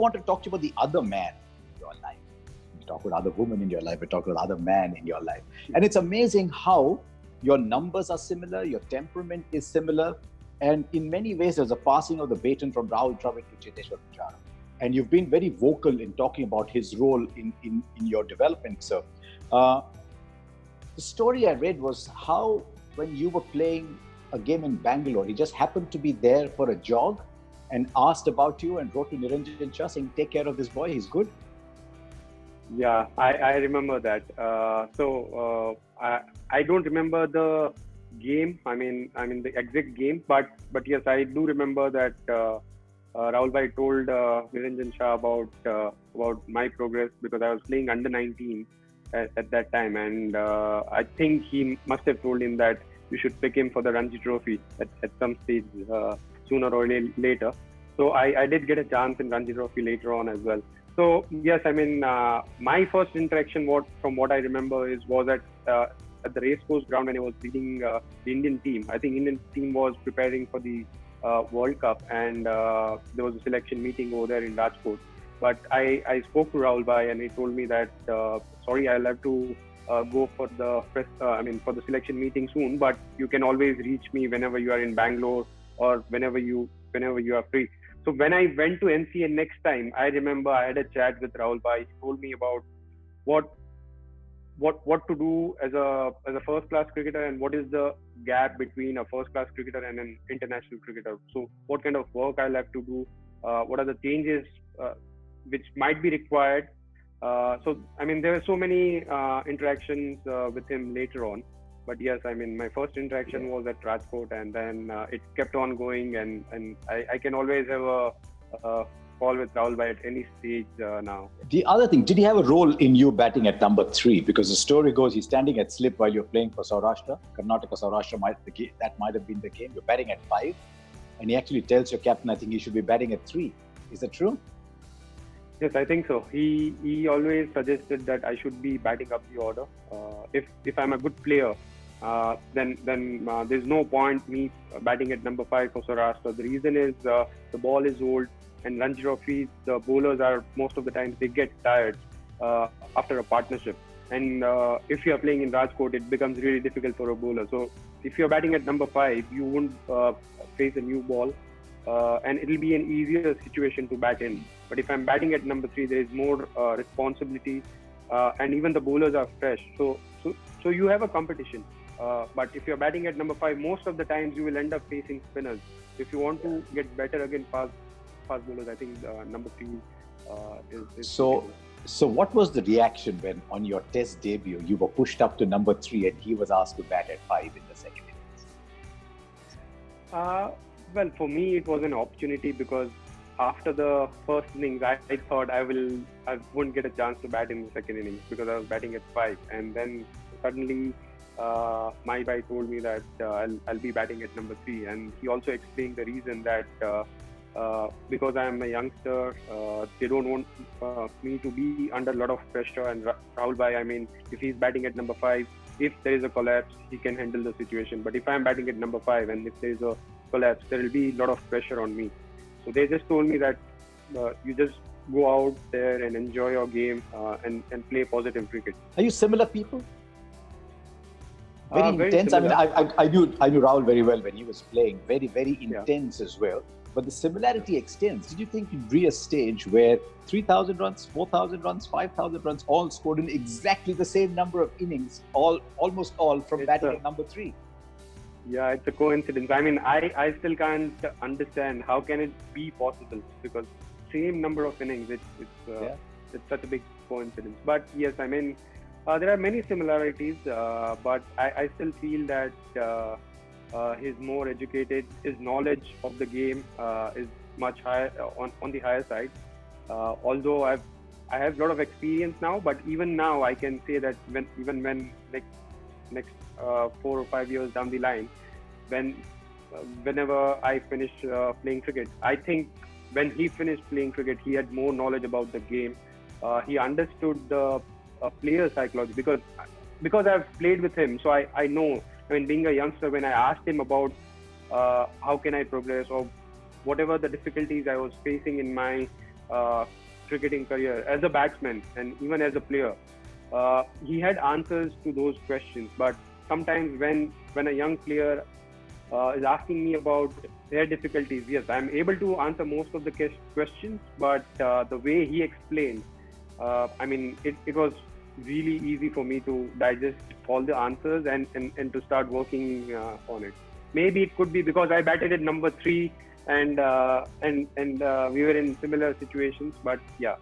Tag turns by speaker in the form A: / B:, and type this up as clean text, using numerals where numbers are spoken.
A: want to talk to you about the other man in your life. We talk about other women in your life. We talk about other man in your life. And it's amazing how your numbers are similar, your temperament is similar. And in many ways, there's a passing of the baton from Rahul Dravid to Cheteshwar Pujara. And you've been very vocal in talking about his role in your development, sir. The story I read was how when you were playing a game in Bangalore, he just happened to be there for a jog and asked about you and wrote to Niranjan Shah saying, take care of this boy, he's good.
B: Yeah, I remember that. I don't remember the game. I mean the exact game, but yes, I do remember that Rahul Bhai told Niranjan Shah about my progress because I was playing under 19 at that time, and I think he must have told him that you should pick him for the Ranji Trophy at some stage sooner or later. So I did get a chance in Ranji Trophy later on as well. So yes, I mean my first interaction, from what I remember, was at the racecourse ground when I was leading the Indian team. I think Indian team was preparing for the World Cup, and there was a selection meeting over there in Rajkot. But I spoke to Rahul Bhai, and he told me that sorry, I'll have to go for the for the selection meeting soon. But you can always reach me whenever you are in Bangalore or whenever you are free. So when I went to NCA next time, I remember I had a chat with Rahul Bhai. He told me about what to do as a first class cricketer, and what is the gap between a first class cricketer and an international cricketer. So what kind of work I'll have to do, what are the changes which might be required. So I mean there were so many interactions with him later on. But yes, I mean my first interaction was at Rajkot, and then it kept on going, and I can always have a call with Rahul Bhai at any stage now.
A: The other thing, did he have a role in you batting at number 3? Because the story goes he's standing at slip while you're playing for Saurashtra. Karnataka Saurashtra might have been the game. You're batting at 5, and he actually tells your captain, I think he should be batting at 3. Is that true?
B: Yes, I think so. He always suggested that I should be batting up the order. If I'm a good player, then there's no point me batting at number 5 for Saurashtra. The reason is the ball is old, and Ranji Trophy, the bowlers are most of the time they get tired after a partnership. And if you are playing in Rajkot, it becomes really difficult for a bowler. So if you're batting at number 5, you won't face a new ball, and it'll be an easier situation to bat in. But if I'm batting at number 3, there is more responsibility, and even the bowlers are fresh. So you have a competition. But if you're batting at number 5, most of the times you will end up facing spinners. If you want to get better against fast bowlers, I think number 3 is.
A: So what was the reaction when on your test debut you were pushed up to number 3 and he was asked to bat at 5 in the second innings?
B: Well, for me it was an opportunity, because after the first innings I thought I wouldn't get a chance to bat in the second innings because I was batting at 5, and then suddenly my guy told me that I'll be batting at number 3, and he also explained the reason that because I am a youngster, they don't want me to be under a lot of pressure. And Rahul Bhai, I mean, if he's batting at number 5, if there is a collapse, he can handle the situation. But if I'm batting at number 5 and if there is a collapse, there will be a lot of pressure on me. So they just told me that you just go out there and enjoy your game and play positive cricket.
A: Are you similar people? Very intense.
B: Similar.
A: I knew Rahul very well when he was playing. Very, very intense as well. But the similarity extends. Did you think you'd reach a stage where 3,000 runs, 4,000 runs, 5,000 runs, all scored in exactly the same number of innings, almost all from batting at number 3?
B: Yeah, it's a coincidence. I mean, I still can't understand how can it be possible, because same number of innings. It's such a big coincidence. But yes, I mean, there are many similarities, but I still feel that he's more educated. His knowledge of the game is much higher on the higher side. Although I have a lot of experience now, but even now I can say that when next 4 or 5 years down the line, whenever I finish playing cricket, I think when he finished playing cricket, he had more knowledge about the game. He understood the player psychology because I've played with him, so I know. I mean, being a youngster, when I asked him about how can I progress or whatever the difficulties I was facing in my cricketing career as a batsman and even as a player, he had answers to those questions. But sometimes when a young player is asking me about their difficulties, yes, I'm able to answer most of the questions, but the way he explained, it was really easy for me to digest all the answers and to start working on it. Maybe it could be because I batted at number 3 and we were in similar situations, but yeah,